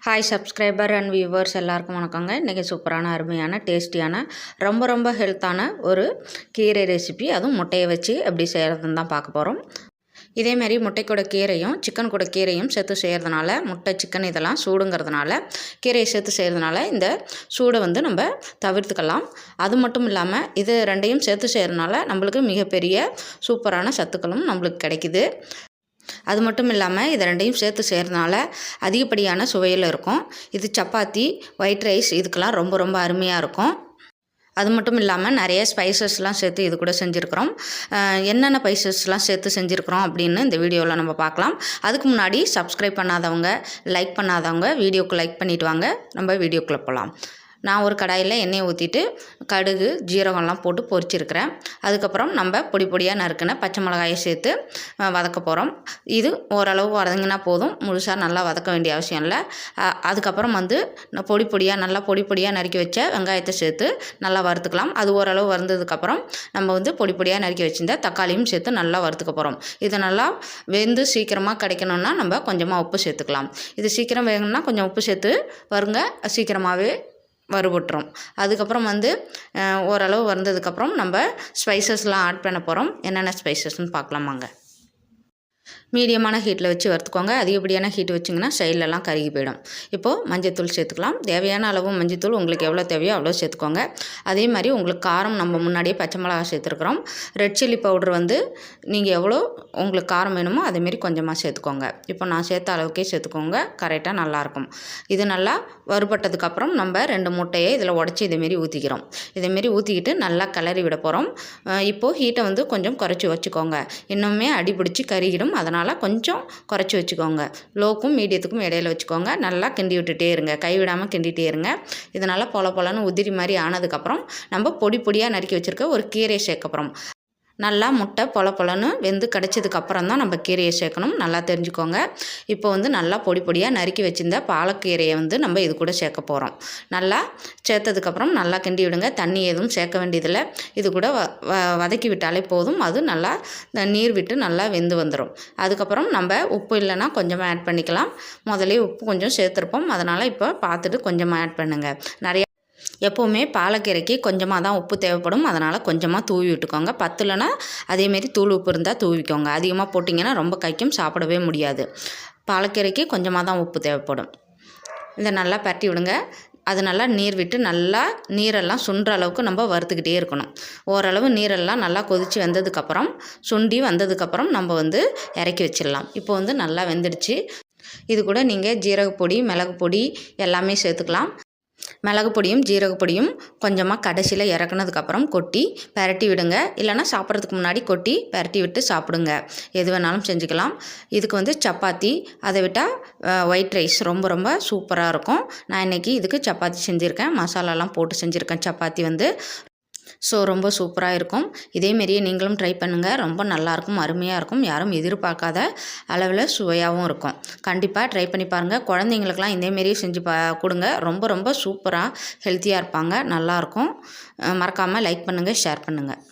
Hi subscriber and viewers எல்லாருக்கும் வணக்கங்க. இன்றைக்கி சூப்பரான அருமையான டேஸ்டியான ரொம்ப ஹெல்த்தான ஒரு கீரை ரெசிபி, அதுவும் முட்டையை வச்சு எப்படி செய்கிறதுன்னு தான் பார்க்க போகிறோம். இதேமாரி முட்டை கூட கீரையும் சிக்கன் கூட கீரையும் சேர்த்து செய்கிறதுனால, முட்டை சிக்கன் இதெல்லாம் சூடுங்கிறதுனால, கீரையை சேர்த்து செய்கிறதுனால இந்த சூடை நம்ம தவிர்த்துக்கலாம். அது மட்டும் இல்லாமல் இது ரெண்டையும் சேர்த்து செய்கிறதுனால நம்மளுக்கு மிகப்பெரிய சூப்பரான சத்துக்களும் நம்மளுக்கு கிடைக்குது. அது மட்டும் இல்லாமல் இதை ரெண்டையும் சேர்த்து செய்கிறதுனால அதிகப்படியான சுவையில் இருக்கும். இது சப்பாத்தி, ஒயிட் ரைஸ் இதுக்கெல்லாம் ரொம்ப அருமையாக இருக்கும். அது மட்டும் இல்லாமல் நிறைய ஸ்பைசஸ்லாம் சேர்த்து இது கூட செஞ்சுருக்கிறோம். என்னென்ன ஸ்பைசஸ்லாம் சேர்த்து செஞ்சுருக்கிறோம் அப்படின்னு இந்த வீடியோவில் நம்ம பார்க்கலாம். அதுக்கு முன்னாடி சப்ஸ்கிரைப் பண்ணாதவங்க, லைக் பண்ணாதவங்க வீடியோக்கு லைக் பண்ணிவிட்டு வாங்க. நம்ம வீடியோக்குள்ளே போகலாம். நான் ஒரு கடாயில் எண்ணெயை ஊற்றிட்டு கடுகு, ஜீரகம்லாம் போட்டு பொரிச்சிருக்கிறேன். அதுக்கப்புறம் நம்ம பொடியாக நறுக்கின பச்சை மிளகாயை சேர்த்து வதக்க போகிறோம். இது ஓரளவு வதங்கினா போதும், முழுசாக நல்லா வதக்க வேண்டிய அவசியம் இல்லை. அதுக்கப்புறம் பொடியாக நல்லா பொடியாக நறுக்கி வச்ச வெங்காயத்தை சேர்த்து நல்லா வறுத்துக்கலாம். அது ஓரளவு வறுந்ததுக்கப்புறம் நம்ம பொடியாக நறுக்கி வச்சிருந்த தக்காளியும் சேர்த்து நல்லா வறுத்துக்க போகிறோம். இது நல்லா வெந்து சீக்கிரமாக கிடைக்கணுன்னா நம்ம கொஞ்சமாக உப்பு சேர்த்துக்கலாம். இது சீக்கிரம் வேகணும்னா கொஞ்சம் உப்பு சேர்த்து வருங்க, சீக்கிரமாகவே வறுபட்டுரும். அதுக்கப்புறம் ஓரளவு வந்ததுக்கப்புறம் நம்ம ஸ்பைசஸ்லாம் ஆட் பண்ண போகிறோம். என்னென்ன ஸ்பைசஸ்ன்னு பார்க்கலாமாங்க. மீடியமான ஹீட்டில் வச்சு வறுத்துக்கோங்க. அதிகப்படியான ஹீட் வச்சிங்கன்னா சைட்லலாம் கருகி போயிடும். இப்போது மஞ்சத்தூள் சேர்த்துக்கலாம். தேவையான அளவு மஞ்சத்தூள் உங்களுக்கு எவ்வளோ தேவையோ அவ்வளோ சேர்த்துக்கோங்க. அதே மாதிரி உங்களுக்கு காரம் நம்ம முன்னாடியே பச்சை மிளகா சேர்த்துருக்குறோம். ரெட் சில்லி பவுடர் நீங்கள் எவ்வளோ உங்களுக்கு காரம் வேணுமோ அதேமாரி கொஞ்சமாக சேர்த்துக்கோங்க. இப்போ நான் சேர்த்த அளவுக்கே சேர்த்துக்கோங்க, கரெக்டாக நல்லாயிருக்கும். இது நல்லா வறுபட்டதுக்கப்புறம் நம்ம 2 முட்டையை இதில் உடச்சி இதேமாரி ஊற்றிக்கிறோம். இதேமாரி ஊற்றிக்கிட்டு நல்லா கிளறி விட போகிறோம். இப்போது ஹீட்டை கொஞ்சம் குறைச்சி வச்சுக்கோங்க. இன்னுமே அடிபிடிச்சி கருகிடும். அதனால் கொஞ்சம் குறைச்சி வச்சுக்கோங்க. லோக்கும் மீடியத்துக்கும் இடையில வச்சுக்கோங்க. நல்லா கிண்டி விட்டுட்டே இருங்க, கைவிடாமல் கிண்டிகிட்டே இருங்க. இதனால் பொலன்னு உதிரி மாதிரி ஆனதுக்கப்புறம் நம்ம பொடியாக நறுக்கி வச்சுருக்க ஒரு கீரையை சேர்க்க போகிறோம். நல்லா முட்டை பொலன்னு வெந்து கிடச்சதுக்கப்புறம் தான் நம்ம கீரையை சேர்க்கணும். நல்லா தெரிஞ்சுக்கோங்க. இப்போ நல்லா பொடியாக நறுக்கி வச்சுருந்த பாலக்கீரையை நம்ம இது கூட சேர்க்க போகிறோம். நல்லா சேர்த்ததுக்கப்புறம் நல்லா கிண்டி விடுங்க. தண்ணி எதுவும் சேர்க்க வேண்டியதில்லை. இது கூட வதக்கி விட்டாலே போதும். அது நல்லா நீர் விட்டு நல்லா வெந்து வந்துடும். அதுக்கப்புறம் நம்ம உப்பு இல்லைன்னா கொஞ்சமாக ஆட் பண்ணிக்கலாம். முதலே உப்பு கொஞ்சம் சேர்த்துருப்போம், அதனால் இப்போ பார்த்துட்டு கொஞ்சமாக ஆட் பண்ணுங்கள். நிறைய எப்போவுமே பாலக்கீரைக்கு கொஞ்சமாக தான் உப்பு தேவைப்படும், அதனால் கொஞ்சமாக தூவி விட்டுக்கோங்க. பத்தலைன்னா அதேமாரி தூள் உப்பு இருந்தால் தூவிக்கோங்க. அதிகமாக போட்டிங்கன்னா ரொம்ப கைக்கும், சாப்பிடவே முடியாது. பாலக்கீரைக்கு கொஞ்சமாக தான் உப்பு தேவைப்படும். இதை நல்லா பரட்டி விடுங்க. அது நல்லா நீர் விட்டு நல்லா நீரெல்லாம் சுண்டுற அளவுக்கு நம்ம வறுத்துக்கிட்டே இருக்கணும். ஓரளவு நீரெல்லாம் நல்லா கொதித்து வந்ததுக்கப்புறம், சுண்டி வந்ததுக்கப்புறம் நம்ம இறக்கி வச்சிடலாம். இப்போ நல்லா வெந்துடுச்சு. இது கூட நீங்கள் ஜீரகப்பொடி, மிளகு பொடி எல்லாமே சேர்த்துக்கலாம். மிளகு பொடியும் ஜீரக பொடியும் கொஞ்சமாக கடைசியில் இறக்குனதுக்கப்புறம் கொட்டி பரட்டி விடுங்க. இல்லைனா சாப்பிட்றதுக்கு முன்னாடி கொட்டி பரட்டி விட்டு சாப்பிடுங்க. எது வேணாலும் செஞ்சுக்கலாம். இதுக்கு சப்பாத்தி, அதை விட்டால் ஒயிட் ரைஸ் ரொம்ப சூப்பராக இருக்கும். நான் இன்றைக்கி இதுக்கு சப்பாத்தி செஞ்சுருக்கேன். மசாலாலாம் போட்டு செஞ்சுருக்கேன். சப்பாத்தி ரொம்ப சூப்பராக இருக்கும். இதேமாரியே நீங்களும் ட்ரை பண்ணுங்கள். ரொம்ப நல்லாயிருக்கும், அருமையாக இருக்கும். யாரும் எதிர்பார்க்காத அளவில் சுவையாகவும் இருக்கும். கண்டிப்பாக ட்ரை பண்ணி பாருங்கள். குழந்தைங்களுக்கெல்லாம் இதேமாரியே செஞ்சு கொடுங்க. ரொம்ப சூப்பராக ஹெல்த்தியாக இருப்பாங்க, நல்லாயிருக்கும். மறக்காமல் லைக் பண்ணுங்கள், ஷேர் பண்ணுங்கள்.